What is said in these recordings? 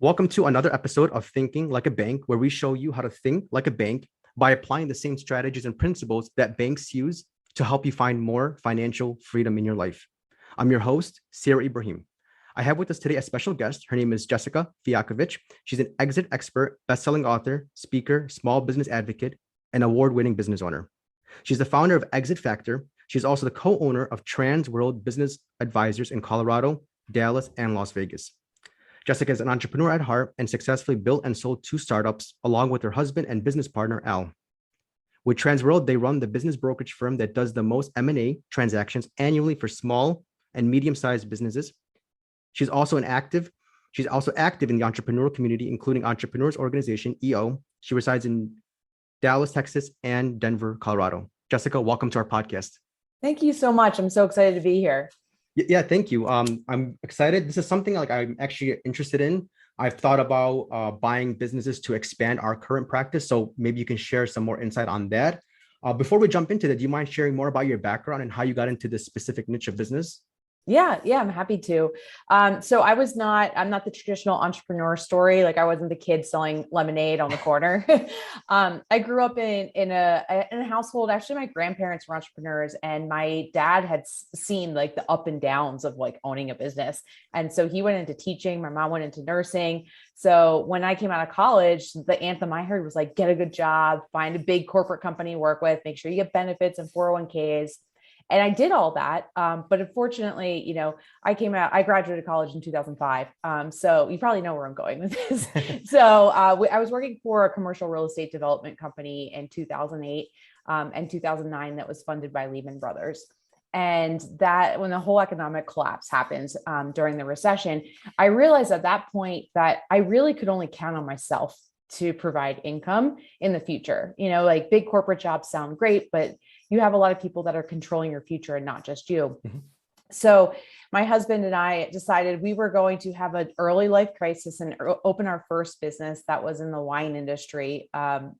Welcome to another episode of Thinking Like a Bank, where we show you how to think like a bank by applying the same strategies and principles that banks use to help you find more financial freedom in your life. I'm your host, Sarah Ibrahim. I have with us today a special guest. Her name is Jessica Fialkovich. She's an exit expert, best-selling author, speaker, small business advocate, and award-winning business owner. She's the founder of Exit Factor. She's also the co-owner of Transworld Business Advisors in Colorado, Dallas, and Las Vegas. Jessica is an entrepreneur at heart and successfully built and sold 2 startups along with her husband and business partner, Al. With Transworld, they run the business brokerage firm that does the most M&A transactions annually for small and medium-sized businesses. She's also active in the entrepreneurial community, including Entrepreneurs Organization, EO. She resides in Dallas, Texas, and Denver, Colorado. Jessica, welcome to our podcast. Thank you so much. I'm so excited to be here. Yeah, thank you. I'm excited. This is something like I'm actually interested in. I've thought about buying businesses to expand our current practice. So maybe you can share some more insight on that. Before we jump into that, do you mind sharing more about your background and how you got into this specific niche of business? Yeah, I'm happy to. So I'm not the traditional entrepreneur story. Like I wasn't the kid selling lemonade on the corner. I grew up in a household. Actually, my grandparents were entrepreneurs, and my dad had seen like the up and downs of like owning a business. And so he went into teaching. My mom went into nursing. So when I came out of college, the anthem I heard was like, get a good job, find a big corporate company to work with, make sure you get benefits and 401ks. And I did all that. But unfortunately, I graduated college in 2005. So you probably know where I'm going with this. So I was working for a commercial real estate development company in 2008 and 2009 that was funded by Lehman Brothers. And that when the whole economic collapse happened during the recession, I realized at that point that I really could only count on myself to provide income in the future. Like big corporate jobs sound great, but you have a lot of people that are controlling your future and not just you. Mm-hmm. So my husband and I decided we were going to have an early life crisis and open our first business that was in the wine industry.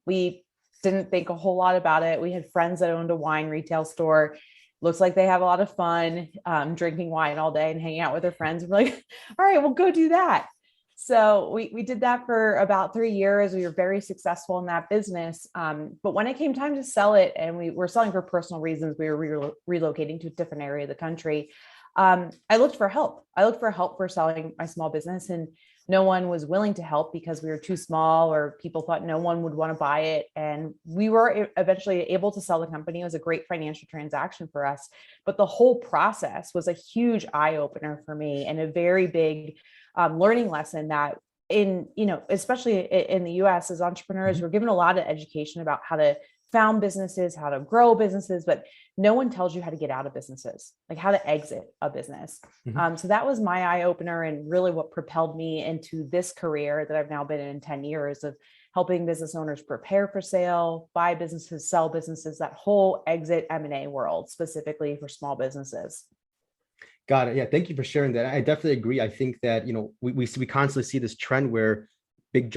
We didn't think a whole lot about it. We had friends that owned a wine retail store. Looks like they have a lot of fun drinking wine all day and hanging out with their friends. We're like, all right, we'll go do that. So we did that for about 3 years. We were very successful in that business. But when it came time to sell it, and we were selling for personal reasons, we were relocating to a different area of the country. I looked for help. I looked for help for selling my small business, and no one was willing to help because we were too small, or people thought no one would want to buy it. And we were eventually able to sell the company. It was a great financial transaction for us, but the whole process was a huge eye opener for me and a very big learning lesson that especially in the US as entrepreneurs, we're given a lot of education about how to found businesses, how to grow businesses, but no one tells you how to get out of businesses, like how to exit a business. Mm-hmm. So that was my eye opener and really what propelled me into this career that I've now been in 10 years of helping business owners prepare for sale, buy businesses, sell businesses, that whole exit M&A world, specifically for small businesses. Got it. Yeah. Thank you for sharing that. I definitely agree. I think that, we constantly see this trend where big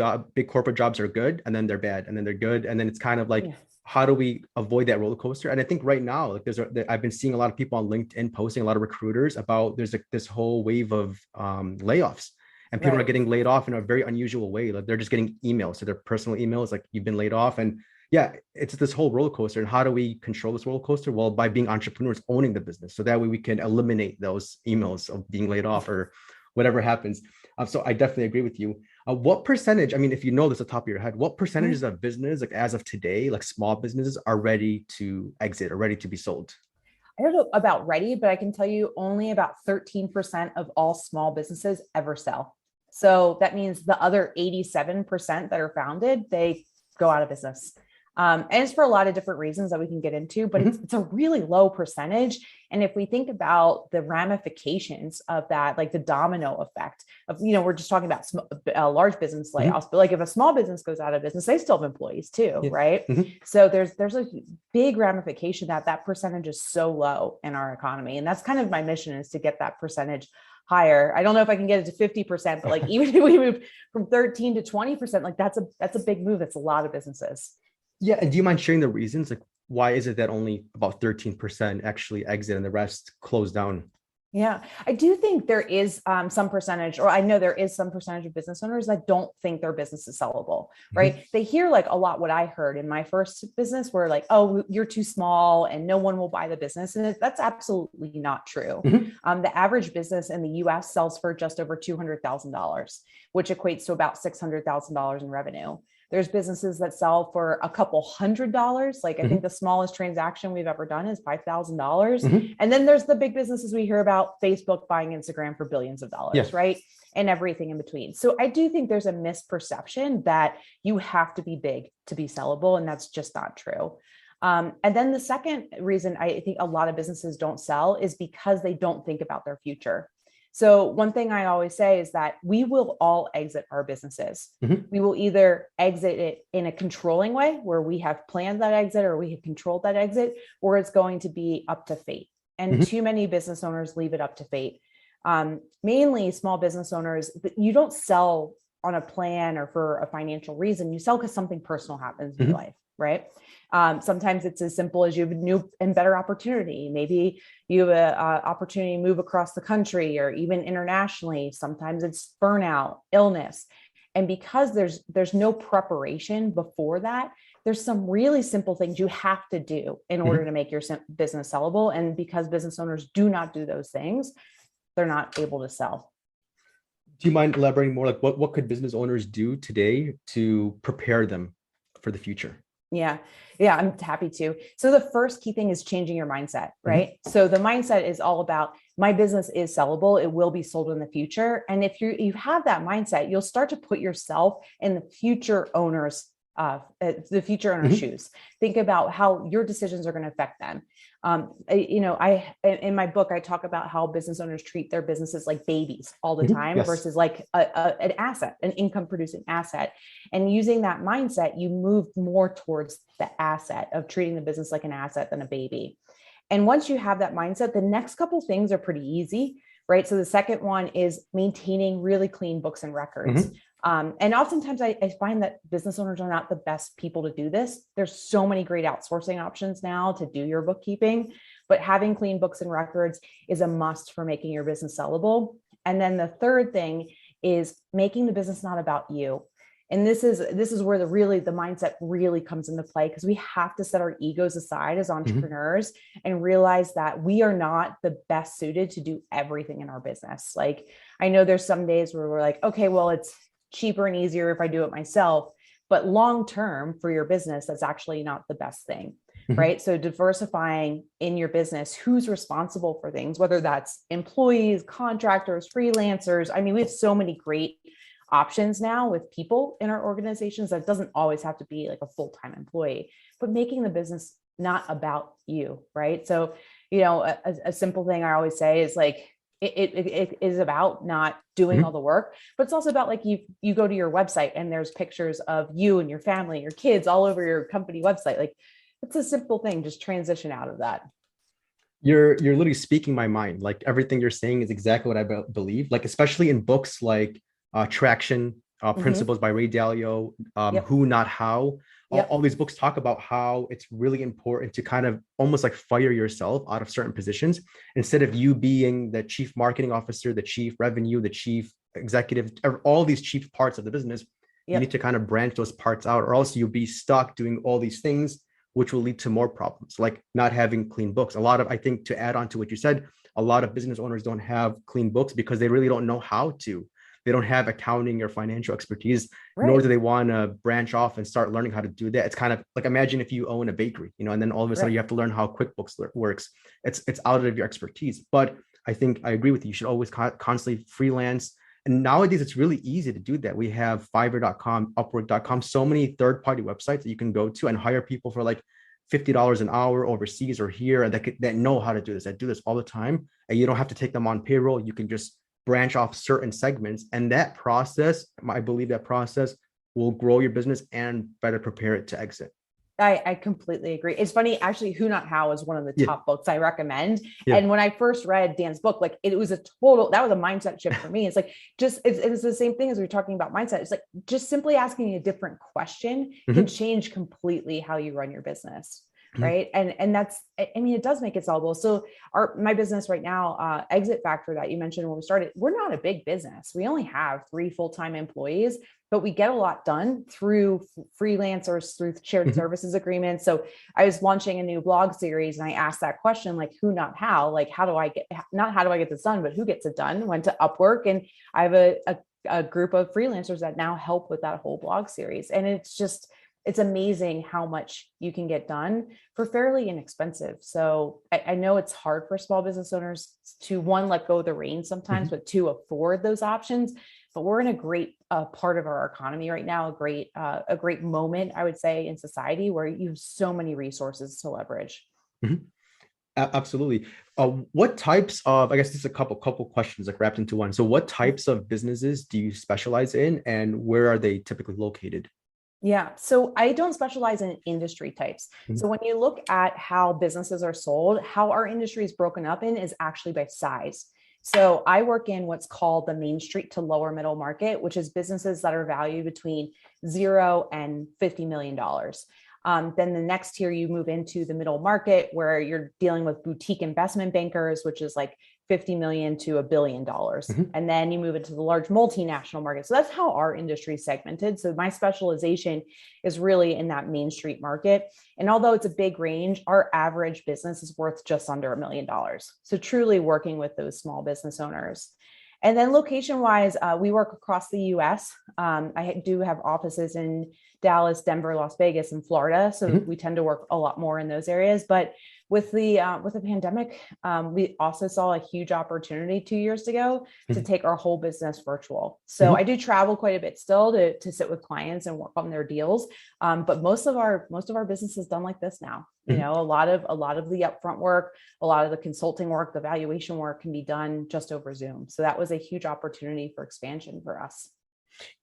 corporate jobs are good and then they're bad and then they're good. And then it's kind of like, how do we avoid that roller coaster? And I think right now, like I've been seeing a lot of people on LinkedIn posting, a lot of recruiters about there's this whole wave of layoffs, and people are getting laid off in a very unusual way. Like they're just getting emails to their personal emails, like you've been laid off. And yeah, it's this whole roller coaster. And how do we control this roller coaster? Well, by being entrepreneurs, owning the business. So that way we can eliminate those emails of being laid off or whatever happens. So I definitely agree with you. What percentage, if you know this at the top of your head, what percentages of business, like as of today, like small businesses are ready to exit or ready to be sold? I don't know about ready, but I can tell you only about 13% of all small businesses ever sell. So that means the other 87% that are founded, they go out of business. And it's for a lot of different reasons that we can get into, but it's a really low percentage. And if we think about the ramifications of that, like the domino effect of, we're just talking about large business layoffs, but like if a small business goes out of business, they still have employees too, right? So there's a big ramification that percentage is so low in our economy. And that's kind of my mission, is to get that percentage higher. I don't know if I can get it to 50%, but like even if we move from 13 to 20%, like that's a big move. That's a lot of businesses. Yeah. And do you mind sharing the reasons? Like, why is it that only about 13% actually exit and the rest close down? Yeah, I do think there is some percentage, or I know there is some percentage of business owners that don't think their business is sellable, Mhm. right? They hear like a lot what I heard in my first business where like, oh, you're too small and no one will buy the business. And that's absolutely not true. Mhm. The average business in the US sells for just over $200,000, which equates to about $600,000 in revenue. There's businesses that sell for a couple $100. Like I think Mhm. the smallest transaction we've ever done is $5,000. Mhm. And then there's the big businesses we hear about, Facebook buying Instagram for billions of Yeah. dollars, right? And everything in between. So I do think there's a misperception that you have to be big to be sellable, and that's just not true. And then the second reason I think a lot of businesses don't sell is because they don't think about their future. So one thing I always say is that we will all exit our businesses. Mhm. We will either exit it in a controlling way where we have planned that exit or we have controlled that exit, or it's going to be up to fate. And Mhm. too many business owners leave it up to fate. Mainly small business owners, you don't sell on a plan or for a financial reason. You sell because something personal happens in your Mhm. life, right? Sometimes it's as simple as you have a new and better opportunity. Maybe you have an opportunity to move across the country or even internationally. Sometimes it's burnout, illness. And because there's no preparation before that, there's some really simple things you have to do in order Mhm. to make your business sellable. And because business owners do not do those things, they're not able to sell. Do you mind elaborating more? Like what could business owners do today to prepare them for the future? Yeah. Yeah, I'm happy to. So the first key thing is changing your mindset, Mhm. right? So the mindset is all about my business is sellable. It will be sold in the future. And if you have that mindset, you'll start to put yourself in the future owner's Mhm. shoes. Think about how your decisions are going to affect them. I in my book I talk about how business owners treat their businesses like babies all the Mhm. time Yes. versus like an asset, an income producing asset. And using that mindset, you move more towards the asset of treating the business like an asset than a baby. And once you have that mindset, the next couple things are pretty easy, right? So the second one is maintaining really clean books and records. Mhm. And oftentimes I find that business owners are not the best people to do this. There's so many great outsourcing options now to do your bookkeeping, but having clean books and records is a must for making your business sellable. And then the third thing is making the business not about you. And this is where the mindset really comes into play, because we have to set our egos aside as Mhm. entrepreneurs and realize that we are not the best suited to do everything in our business. Like I know there's some days where we're like, okay, well, it's cheaper and easier if I do it myself, but long term for your business, that's actually not the best thing. Mhm. Right. So diversifying in your business, who's responsible for things, whether that's employees, contractors, freelancers. I mean, we have so many great options now with people in our organizations that doesn't always have to be like a full-time employee, but making the business not about you, right? So, a simple thing I always say is like, it is about not doing all Mhm. the work, but it's also about like you go to your website and there's pictures of you and your family, your kids all over your company website. Like it's a simple thing, just transition out of that. You're literally speaking my mind. Like everything you're saying is exactly what I believe. Like especially in books like Traction, Mm-hmm. Principles by Ray Dalio, Yep. Who Not How. All Yep. these books talk about how it's really important to kind of almost like fire yourself out of certain positions instead of you being the chief marketing officer, the chief revenue, the chief executive, all these chief parts of the business. You need Yep. to kind of branch those parts out, or else you'll be stuck doing all these things, which will lead to more problems, like not having clean books. A lot of, I think, to add on to what you said, a lot of business owners don't have clean books because they really don't know how to. They don't have accounting or financial expertise, nor do Right. they want to branch off and start learning how to do that. It's kind of like imagine if you own a bakery, and then all of a sudden Right. you have to learn how QuickBooks works. It's out of your expertise. But I think I agree with you. You should always constantly freelance. And nowadays, it's really easy to do that. We have Fiverr.com, Upwork.com, so many third-party websites that you can go to and hire people for like $50 an hour overseas or here, and that know how to do this, that do this all the time. And you don't have to take them on payroll. You can just branch off certain segments. And that process, I believe that process will grow your business and better prepare it to exit. I completely agree. It's funny, actually, Who Not How is one of the Yeah. top books I recommend. Yeah. And when I first read Dan's book, like that was a mindset shift for me. It's like, it's the same thing as we were talking about mindset. It's like, just simply asking a different question can Mhm. change completely how you run your business. Mhm. right? And that's, I mean, it does make it solvable. So my business right now, Exit Factor that you mentioned when we started, we're not a big business. We only have 3 full-time employees, but we get a lot done through freelancers, through shared Mhm. services agreements. So I was launching a new blog series and I asked that question, like who, not how, like how do I get, not how do I get this done, but who gets it done? Went to Upwork, and I have a group of freelancers that now help with that whole blog series. And it's amazing how much you can get done for fairly inexpensive. So I know it's hard for small business owners to, one, let go of the reins sometimes, Mhm. but two, afford those options. But we're in a great part of our economy right now, a great moment, I would say, in society where you have so many resources to leverage. Mhm. Absolutely. What types of, I guess this is a couple questions like wrapped into one. So what types of businesses do you specialize in, and where are they typically located? Yeah. So I don't specialize in industry types. Mhm. So when you look at how businesses are sold, how our industry is broken up in is actually by size. So I work in what's called the Main Street to lower middle market, which is businesses that are valued between 0 and $50 million. Then the next tier, you move into the middle market where you're dealing with boutique investment bankers, which is like 50 million to $1 billion. Mhm. And then you move into the large multinational market. So that's how our industry is segmented. So my specialization is really in that Main Street market. And although it's a big range, our average business is worth just under $1 million. So truly working with those small business owners. And then location wise, we work across the US. I do have offices in Dallas, Denver, Las Vegas, and Florida. So Mhm. we tend to work a lot more in those areas. But with the pandemic, we also saw a huge opportunity 2 years ago to Mhm. take our whole business virtual. So I Mhm. do travel quite a bit still to sit with clients and work on their deals. But most of our business is done like this now. You Mhm. know, a lot of the upfront work, a lot of the consulting work, the valuation work can be done just over Zoom. So that was a huge opportunity for expansion for us.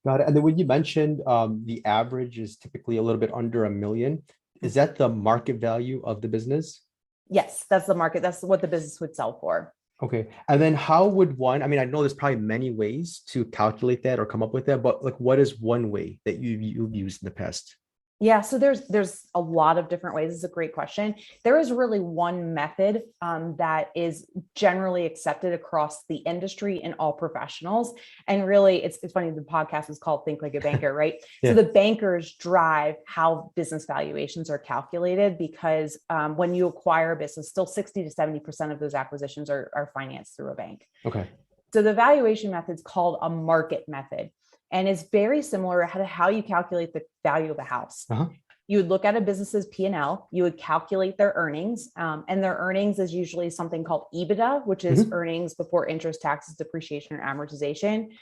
Got it. And then when you mentioned the average is typically a little bit under 1 million, is that the market value of the business? Yes, that's the market. That's what the business would sell for. Okay. And then how would one, I mean, I know there's probably many ways to calculate that or come up with that, but like what is one way that you've used in the past? Yeah, so there's a lot of different ways. It's a great question. There is really one method that is generally accepted across the industry and all professionals. And really, it's funny. The podcast is called "Think Like a Banker," right? So Yeah. the bankers drive how business valuations are calculated because when you acquire a business, still 60 to 70% of those acquisitions are financed through a bank. Okay. So the valuation method is called a market method, and it's very similar to how you calculate the value of a house. Uh-huh. You would look at a business's P&L, you would calculate their earnings, and their earnings is usually something called EBITDA, which is Mhm. earnings before interest, taxes, depreciation, or amortization.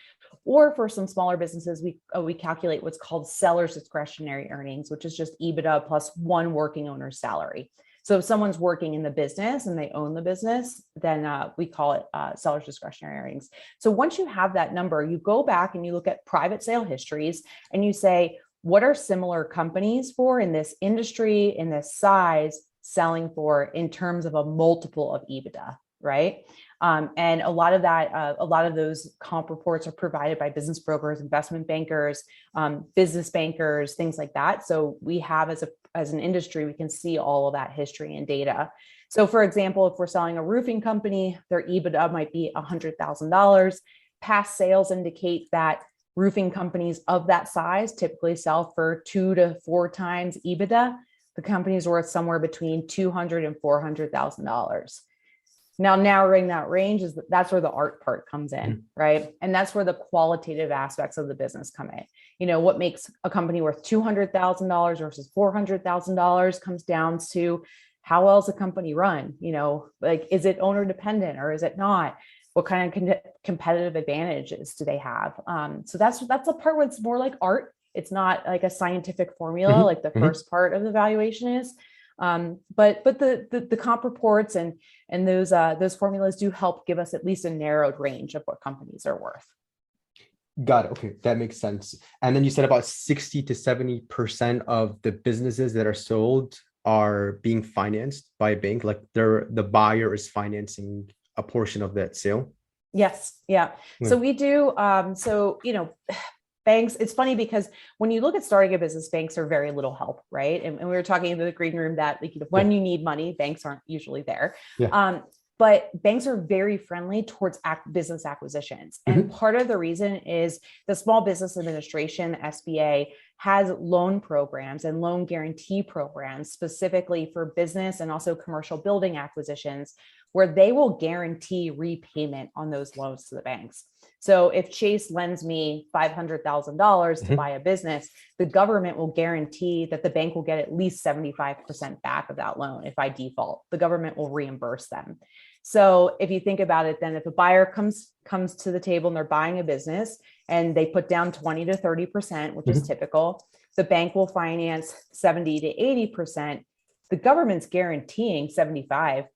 Or for some smaller businesses, we calculate what's called seller's discretionary earnings, which is just EBITDA plus one working owner's salary. So if someone's working in the business and they own the business, then we call it seller's discretionary earnings. So once you have that number, you go back and you look at private sale histories and you say, what are similar companies for in this industry, in this size, selling for in terms of a multiple of EBITDA, right? And a lot of those comp reports are provided by business brokers, investment bankers, business bankers, things like that. So we have as an industry, we can see all of that history and data. So for example, if we're selling a roofing company, their EBITDA might be $100,000. Past sales indicate that roofing companies of that size typically sell for 2 to 4 times EBITDA. The company is worth somewhere between $200,000 and $400,000. Now, narrowing that range that's where the art part comes in, Mhm. right? And that's where the qualitative aspects of the business come in. You know, what makes a company worth $200,000 versus $400,000 comes down to how well is the company run? You know, like, is it owner dependent or is it not? What kind of competitive advantages do they have? So that's a part where it's more like art. It's not like a scientific formula, Mhm. like the Mhm. first part of the valuation is. But the comp reports and those formulas do help give us at least a narrowed range of what companies are worth. Got it. Okay, that makes sense. And then you said about 60 to 70% of the businesses that are sold are being financed by a bank, like the buyer is financing a portion of that sale. Yes. Yeah. Yeah. So we do. So, you know, banks, it's funny because when you look at starting a business, banks are very little help, right? And we were talking in the green room that like, when you need money, banks aren't usually there. But banks are very friendly towards business acquisitions. And part of the reason is the Small Business Administration, the SBA, has loan programs and loan guarantee programs specifically for business and also commercial building acquisitions, where they will guarantee repayment on those loans to the banks. So if Chase lends me $500,000 to buy a business, the government will guarantee that the bank will get at least 75% back of that loan. If I default, the government will reimburse them. So if you think about it, then if a buyer comes to the table and they're buying a business and they put down 20 to 30%, which is typical, the bank will finance 70 to 80%. The government's guaranteeing 75%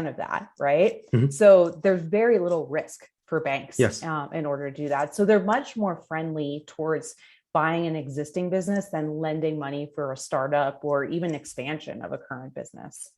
of that, right? So there's very little risk for banks in order to do that. So they're much more friendly towards buying an existing business than lending money for a startup or even expansion of a current business.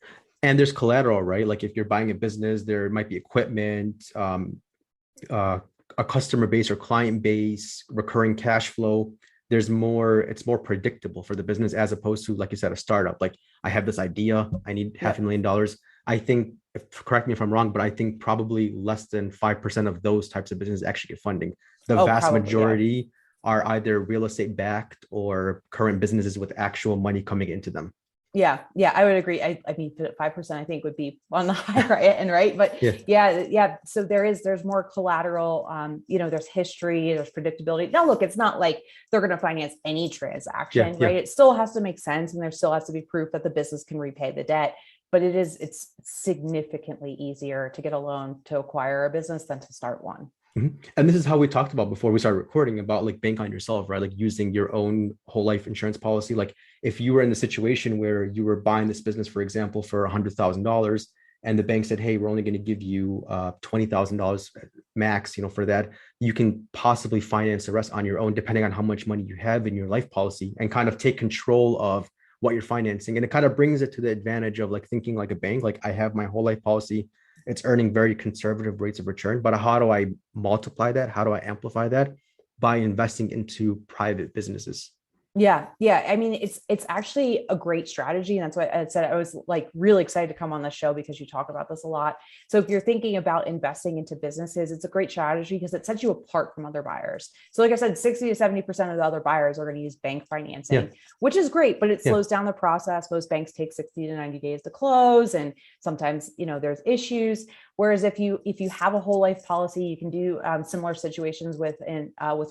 And there's collateral, right? Like if you're buying a business, there might be equipment, a customer base or client base, recurring cash flow. It's more predictable for the business as opposed to, like you said, a startup. Like I have this idea, I need $500,000. I think, correct me if I'm wrong, but I think probably less than 5% of those types of businesses actually get funding. The vast majority are either real estate backed or current businesses with actual money coming into them. Yeah, I would agree. I mean, 5% I think would be on the higher end, right? But yeah. So there's more collateral. There's history, there's predictability. Now, look, it's not like they're going to finance any transaction, right? It still has to make sense, and there still has to be proof that the business can repay the debt. But it's significantly easier to get a loan to acquire a business than to start one. And this is how we talked about before we started recording about like bank on yourself, right? Like using your own whole life insurance policy. Like if you were in the situation where you were buying this business, for example, for $100,000, and the bank said, hey, we're only going to give you $20,000 max, for that, you can possibly finance the rest on your own, depending on how much money you have in your life policy, and kind of take control of what you're financing. And it kind of brings it to the advantage of like thinking like a bank. Like I have my whole life policy, it's earning very conservative rates of return, but how do I multiply that? How do I amplify that? By investing into private businesses. Yeah. I mean, it's actually a great strategy. And that's why I said I was like really excited to come on the show because you talk about this a lot. So if you're thinking about investing into businesses, it's a great strategy because it sets you apart from other buyers. So like I said, 60 to 70% of the other buyers are going to use bank financing, which is great, but it slows down the process. Most banks take 60 to 90 days to close. And sometimes, there's issues. Whereas if you have a whole life policy, you can do similar situations with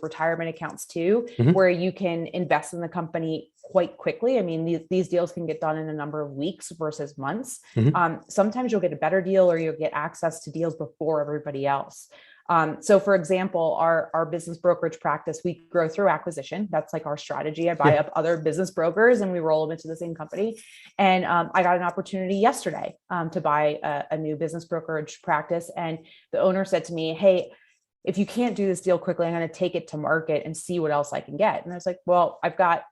retirement accounts too, where you can invest in the company quite quickly. I mean, these deals can get done in a number of weeks versus months. Sometimes you'll get a better deal or you'll get access to deals before everybody else. So for example, our business brokerage practice, we grow through acquisition. That's like our strategy. I buy up other business brokers and we roll them into the same company. And I got an opportunity yesterday to buy a new business brokerage practice. And the owner said to me, hey, if you can't do this deal quickly, I'm going to take it to market and see what else I can get. And I was like, well, I've got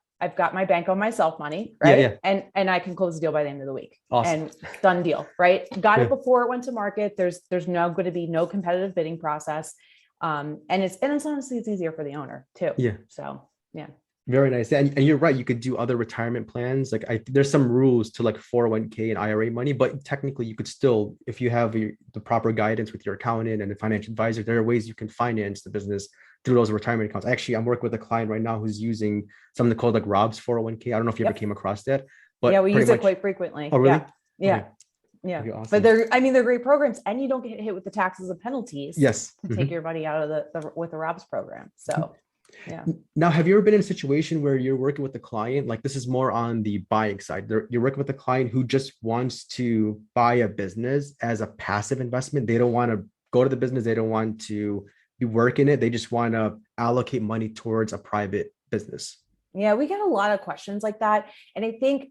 my bank on myself money, right? And I can close the deal by the end of the week. Awesome. And done deal, right? Got it before it went to market. There's now going to be no competitive bidding process. And it's honestly, it's easier for the owner too. Yeah. So yeah. Very nice. And you're right. You could do other retirement plans. Like there's some rules to like 401k and IRA money, but technically you could still, if you have the proper guidance with your accountant and a financial advisor, there are ways you can finance the business through those retirement accounts. Actually, I'm working with a client right now who's using something called like Rob's 401k. I don't know if you ever came across that, but we use it quite frequently. Oh, really? Yeah. Okay. Yeah. Okay, awesome. But they're great programs and you don't get hit with the taxes and penalties. Yes. To take your money out of with the Rob's program. So yeah. Now, have you ever been in a situation where you're working with a client, like this is more on the buying side, you're working with a client who just wants to buy a business as a passive investment. They don't want to go to the business. They don't want to be working it. They just want to allocate money towards a private business. Yeah, we get a lot of questions like that. And I think,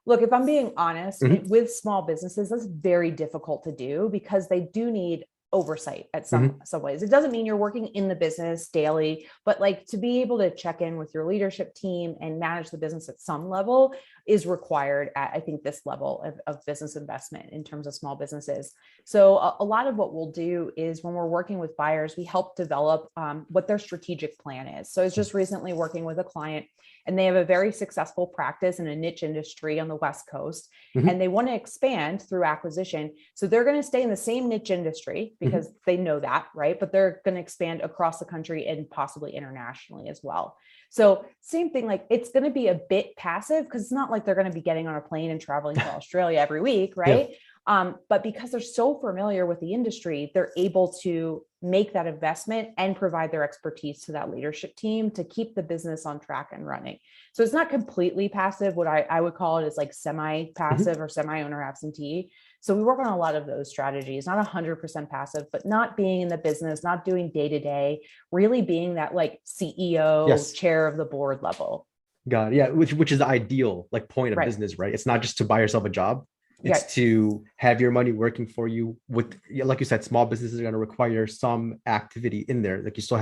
look, if I'm being honest, with small businesses, that's very difficult to do because they do need oversight at some ways. It doesn't mean you're working in the business daily, but like to be able to check in with your leadership team and manage the business at some level, is required at, I think, this level of business investment in terms of small businesses. So a lot of what we'll do is when we're working with buyers, we help develop what their strategic plan is. So I was just recently working with a client, and they have a very successful practice in a niche industry on the West Coast, and they want to expand through acquisition. So they're going to stay in the same niche industry because they know that, right? But they're going to expand across the country and possibly internationally as well. So same thing, like it's going to be a bit passive because it's not like they're going to be getting on a plane and traveling to Australia every week, right? But because they're so familiar with the industry, they're able to make that investment and provide their expertise to that leadership team to keep the business on track and running. So it's not completely passive. What I would call it is like semi-passive or semi-owner absentee. So we work on a lot of those strategies, not 100% passive, but not being in the business, not doing day-to-day, really being that like CEO, chair of the board level. Got it. Yeah, which is the ideal like point of business, right? It's not just to buy yourself a job. It's to have your money working for you. With, like you said, small businesses are going to require some activity in there. Like you still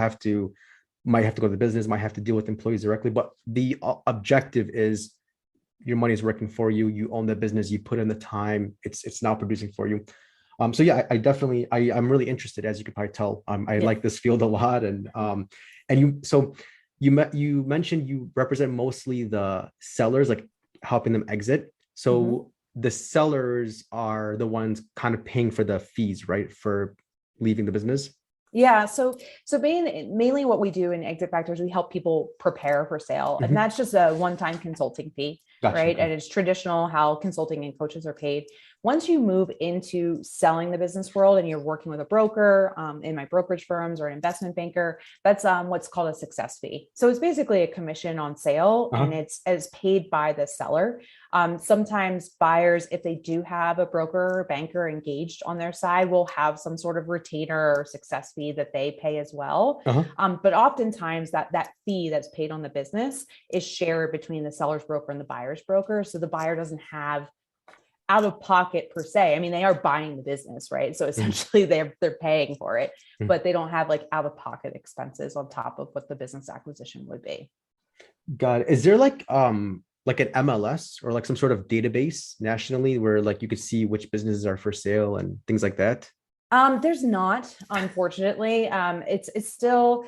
might have to go to the business, might have to deal with employees directly, but the objective is your money is working for you. You own the business, you put in the time, it's now producing for you. So yeah, I'm really interested, as you can probably tell. I like this field a lot. And you mentioned you represent mostly the sellers, like helping them exit. So the sellers are the ones kind of paying for the fees, right? For leaving the business. Yeah. So mainly what we do in Exit Factors, we help people prepare for sale. And that's just a one-time consulting fee, right? And it's traditional how consulting and coaches are paid. Once you move into selling the business world and you're working with a broker, in my brokerage firms or an investment banker, that's what's called a success fee. So it's basically a commission on sale, and it's paid by the seller. Sometimes buyers, if they do have a broker or banker engaged on their side, will have some sort of retainer or success fee that they pay as well. But oftentimes that fee that's paid on the business is shared between the seller's broker and the buyer's broker. So the buyer doesn't have out of pocket per se. I mean, they are buying the business, right? So essentially they're paying for it, but they don't have like out of pocket expenses on top of what the business acquisition would be. Got it. Is there like an MLS or like some sort of database nationally where like you could see which businesses are for sale and things like that? There's not, unfortunately. It's still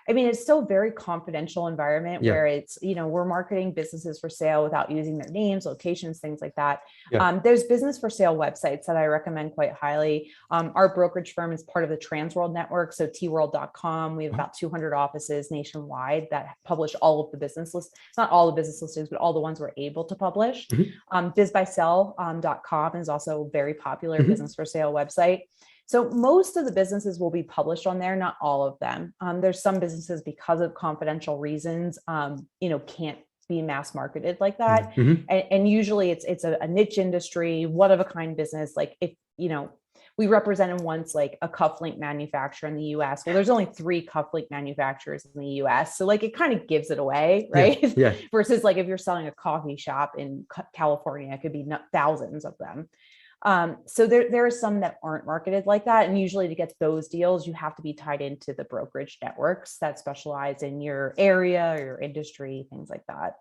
a very confidential environment where it's, we're marketing businesses for sale without using their names, locations, things like that. There's business for sale websites that I recommend quite highly. Our brokerage firm is part of the Transworld network. So tworld.com, we have about 200 offices nationwide that publish all of the business lists, not all the business listings, but all the ones we're able to publish. Bizbysell.com is also a very popular business for sale website. So most of the businesses will be published on there, not all of them. There's some businesses, because of confidential reasons, can't be mass marketed like that. And usually it's a niche industry, one of a kind business. Like if, we represented once like a cufflink manufacturer in the US. Well, there's only 3 cufflink manufacturers in the US. So like it kind of gives it away, right? Versus like if you're selling a coffee shop in California, it could be thousands of them. So there are some that aren't marketed like that. And usually to get those deals, you have to be tied into the brokerage networks that specialize in your area or your industry, things like that.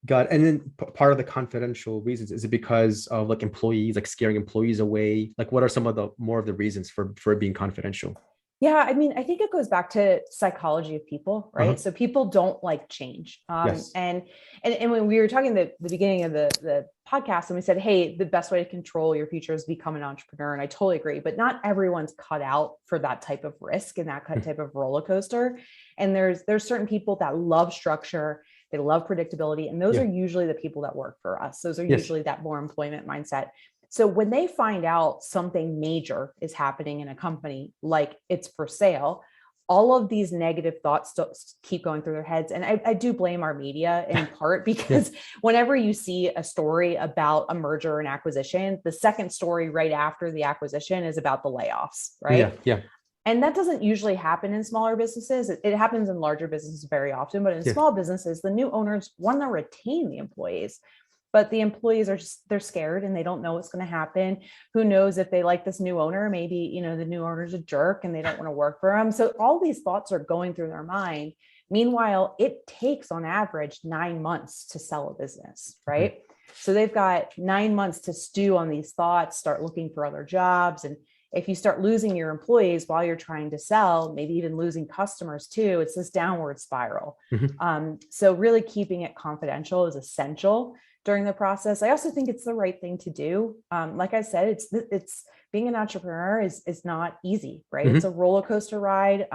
Got it. And then part of the confidential reasons, is it because of like employees, like scaring employees away? Like what are some of the more of the reasons for it being confidential? Yeah, I mean, I think it goes back to psychology of people, right? So people don't like change. And when we were talking at the beginning of the podcast, and we said, hey, the best way to control your future is become an entrepreneur. And I totally agree, but not everyone's cut out for that type of risk and that type of roller coaster. And there's certain people that love structure, they love predictability. And those are usually the people that work for us. Those are usually that more employment mindset. So when they find out something major is happening in a company, like it's for sale, all of these negative thoughts keep going through their heads. And I do blame our media in part because whenever you see a story about a merger and acquisition, the second story right after the acquisition is about the layoffs, right? And that doesn't usually happen in smaller businesses. It happens in larger businesses very often, but in small businesses, the new owners want to retain the employees. But the employees they're scared and they don't know what's going to happen. Who knows if they like this new owner, maybe, the new owner's a jerk and they don't want to work for him. So all these thoughts are going through their mind. Meanwhile, it takes on average 9 months to sell a business, right? So they've got 9 months to stew on these thoughts, start looking for other jobs. And if you start losing your employees while you're trying to sell, maybe even losing customers too, it's this downward spiral. So really keeping it confidential is essential during the process. I also think it's the right thing to do. Like I said, it's being an entrepreneur is not easy, right? It's a roller coaster ride.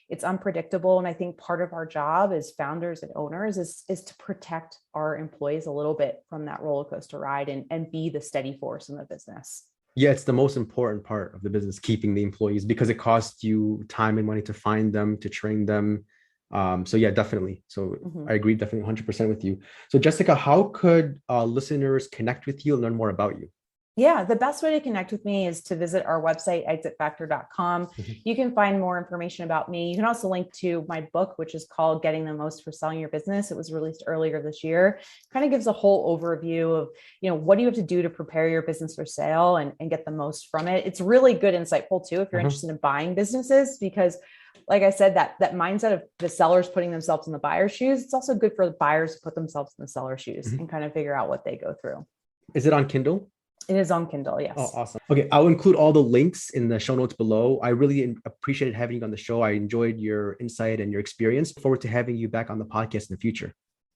It's unpredictable. And I think part of our job as founders and owners is to protect our employees a little bit from that roller coaster ride and be the steady force in the business. Yeah, it's the most important part of the business, keeping the employees, because it costs you time and money to find them, to train them. So yeah, definitely. So I agree definitely 100% with you. So Jessica, how could listeners connect with you and learn more about you? Yeah, the best way to connect with me is to visit our website, exitfactor.com. You can find more information about me. You can also link to my book, which is called Getting the Most for Selling Your Business. It was released earlier this year. Kind of gives a whole overview of, what do you have to do to prepare your business for sale and get the most from it. It's really good, insightful too, if you're interested in buying businesses, because like I said, that mindset of the sellers putting themselves in the buyer's shoes, it's also good for the buyers to put themselves in the seller's shoes and kind of figure out what they go through. Is it on Kindle? It is on Kindle, yes. Oh, awesome. Okay, I'll include all the links in the show notes below. I really appreciated having you on the show. I enjoyed your insight and your experience. Look forward to having you back on the podcast in the future.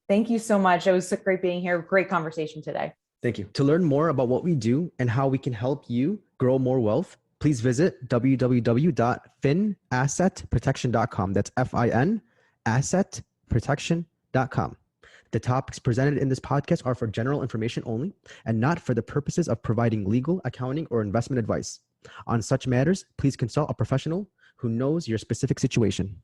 Thank you so much. It was so great being here. Great conversation today. Thank you. To learn more about what we do and how we can help you grow more wealth, please visit www.finassetprotection.com. That's FIN, assetprotection.com. The topics presented in this podcast are for general information only and not for the purposes of providing legal, accounting, or investment advice. On such matters, please consult a professional who knows your specific situation.